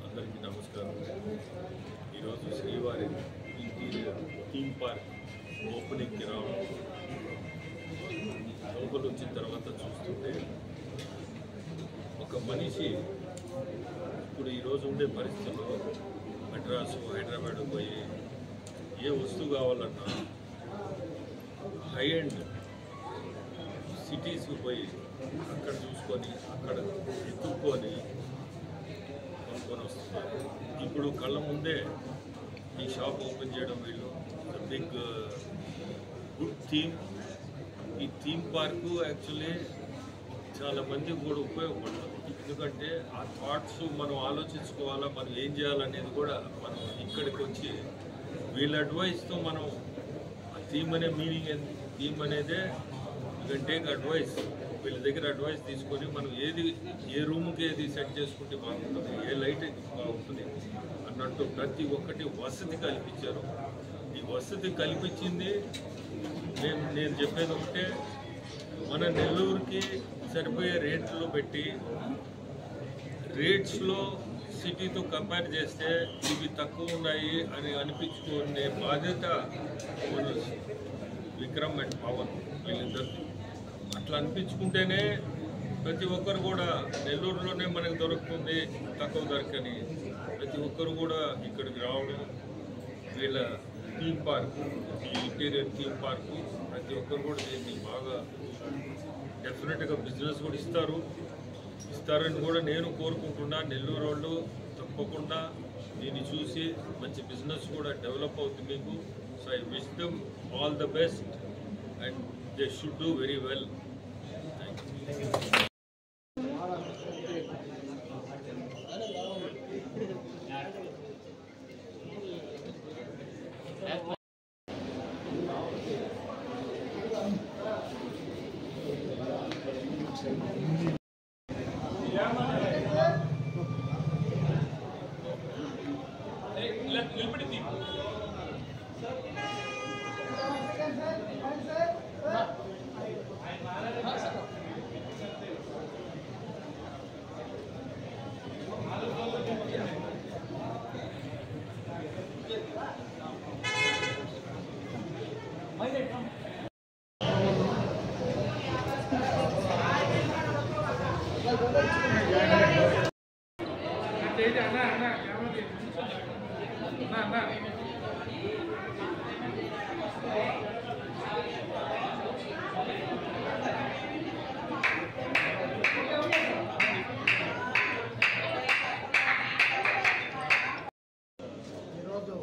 అందరికీ నమస్కారం. ఈరోజు శ్రీవారి ఇంటీరియర్ థీమ్ పార్క్ ఓపెనింగ్కి రావడం, లోపల వచ్చిన తర్వాత చూస్తుంటే ఒక మనిషి ఇప్పుడు ఈరోజు ఉండే పరిస్థితుల్లో మద్రాసు, హైదరాబాద్ పోయి ఏ వస్తువు కావాలన్నా హై ఎండ్ సిటీస్కి పోయి అక్కడ చూసుకొని అక్కడ ఎత్తుక్కొని కొనుక్కొని వస్తున్నారు. ఇప్పుడు కళ్ళ ముందే ఈ షాప్ ఓపెన్ చేయడం వీళ్ళు బిగ్ గుడ్ థీమ్. ఈ థీమ్ పార్కు యాక్చువల్లీ చాలా మందికి కూడా ఉపయోగపడుతుంది. ఎందుకంటే ఆ థాట్స్ మనం ఆలోచించుకోవాలా, మనం ఏం చేయాలనేది కూడా మనం ఇక్కడికి వచ్చి వీళ్ళ అడ్వైస్తో మనం ఆ థీమ్ అనే మీనింగ్ థీమ్ అనేదే టేక్ అడ్వైస్, వీళ్ళ దగ్గర అడ్వైస్ తీసుకొని మనం ఏ రూమ్కి ఏది సెట్ చేసుకుంటే బాగుంటుంది, ఏ లైట్ బాగుంటుంది అన్నట్టు ప్రతి ఒక్కటి వసతి కల్పించారు. ఈ వసతి కల్పించింది నేను చెప్పేది ఒకటే, మన నెల్లూరుకి సరిపోయే రేట్లో పెట్టి రేట్స్లో సిటీతో కంపేర్ చేస్తే ఇవి తక్కువ ఉన్నాయి అని అనిపించుకునే బాధ్యత విక్రమ్ అండ్ పవన్ వీళ్ళిద్దరిది. అట్లా అనిపించుకుంటేనే ప్రతి ఒక్కరు కూడా నెల్లూరులోనే మనకు దొరుకుతుంది తక్కువ ధరకని ప్రతి ఒక్కరు కూడా ఇక్కడికి రావడం, వీళ్ళ థీమ్ పార్క్, ఈ ఇంటీరియర్ థీమ్ పార్కు ప్రతి ఒక్కరు కూడా దీన్ని బాగా డెఫినెట్గా బిజినెస్ కూడా ఇస్తారని కూడా నేను కోరుకుంటున్నా. నెల్లూరు వాళ్ళు తప్పకుండా దీన్ని చూసి మంచి బిజినెస్ కూడా డెవలప్ అవుతుంది మీకు. So I wish them all the best and they should do very well. Thank you. ఈరోజు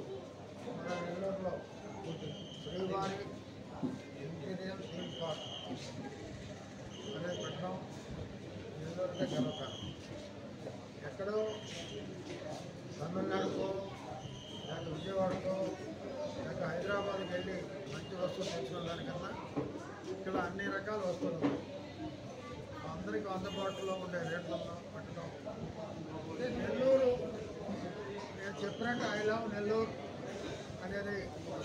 మన నెల్లూరులో శ్రీవారి ఇంటీరియర్ థీమ్ పార్క్ అనేది పెట్టడం నెల్లూరుగా గర్వకారణం. ఎక్కడో తమిళనాడుకో లేక విజయవాడకో లేక హైదరాబాద్కి వెళ్ళి మంచి వస్తువులు తెచ్చిన దానికన్నా ఇక్కడ అన్ని రకాల వస్తువులు ఉన్నాయి. అందరికీ అందుబాటులో ఉండే రేట్లలో పెట్టడం. నెల్లూరు నేను చెప్పినట్టు ఐ లవ్ నెల్లూరు అనేది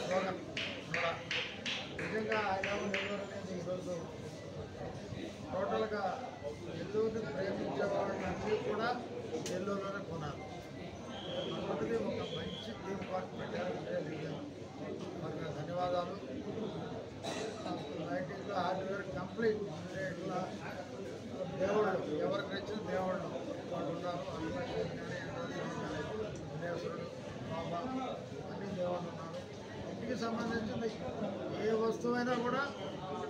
స్లోగన్ కూడా నిజంగా ఐ లవ్ నెల్లూరు అనేది ఈరోజు టోటల్గా నెల్లూరుని ప్రేమించే వాళ్ళందరూ కూడా నెల్లూరులోనే కొనాలి. మొదటిది ఒక మంచి థీమ్ పార్క్ పెట్టారంటే మనకు ధన్యవాదాలు. లైటింగ్ హార్డ్వేర్ కంప్లీట్ అంటే ఇట్లా దేవుళ్ళు ఎవరికి నచ్చిన దేవుళ్ళు వాళ్ళు ఉన్నారు. విఘ్నేశ్వరుడు, బాబా అన్ని దేవుళ్ళు ఉన్నారు. ఇంటికి సంబంధించిన ఏ వస్తువైనా కూడా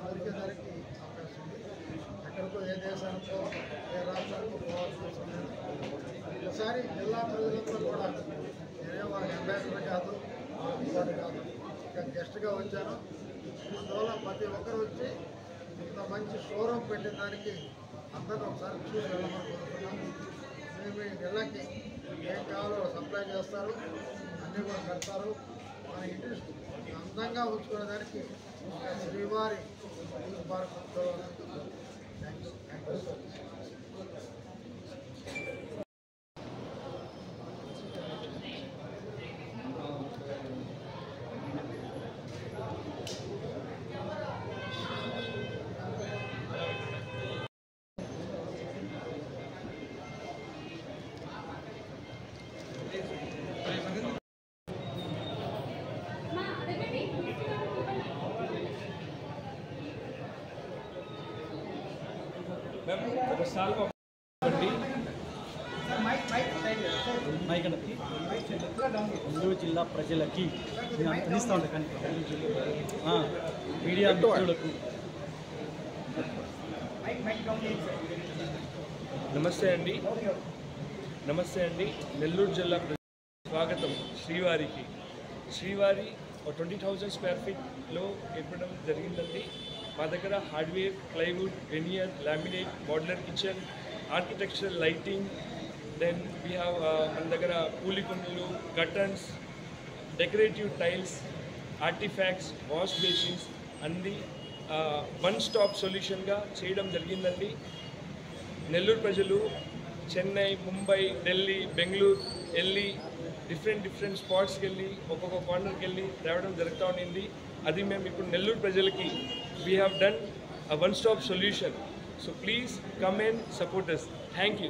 దొరికేసరికి అవకాశం ఉంది. ఎక్కడికో ఏ దేశానికో ఏ రాష్ట్రానికో పోవాల్సిన అవసరం లేదు. ఒకసారి జిల్లా ప్రజలతో కూడా నేనే వాళ్ళకి అంబాసిడర్ కాదు, అధికారి కాదు, ఇక్కడ గెస్ట్గా వచ్చాను. అందువల్ల ప్రతి ఒక్కరు వచ్చి ఇంత మంచి షోరూమ్ పెట్టిన దానికి అందరూ ఒకసారి చూసి వెళ్ళమని కోరుతున్నాం. మేము నెలకి ఏం కావాలో సప్లై చేస్తారు, అన్నీ కూడా కడతారు. మన ఇంటి అందంగా ఉంచుకునేదానికి శ్రీవారి park thank you so much. Nellore జిల్లా ప్రజలకి అందిస్తూ ఉంటాయి కానీ మీడియా మిత్రులకు నమస్తే అండి నెల్లూరు జిల్లా స్వాగతం. శ్రీవారి 20,000 స్క్వేర్ ఫీట్లో ఏర్పడడం జరిగిందండి. మా దగ్గర hardware, plywood, veneer, laminate, modular kitchen, architectural lighting, then we have మన దగ్గర పూలికుండలు, curtains, decorative tiles, artifacts, wash basins అన్ని వన్ స్టాప్ సొల్యూషన్గా చేయడం జరిగిందండి. నెల్లూరు ప్రజలు చెన్నై, ముంబై, ఢిల్లీ, బెంగళూరు వెళ్ళి డిఫరెంట్ స్పాట్స్కి వెళ్ళి ఒక్కొక్క కార్నర్కి వెళ్ళి రావడం జరుగుతూ ఉండింది. అది మేము ఇప్పుడు నెల్లూరు ప్రజలకి we have done a one stop solution. So please come and support us. Thank you.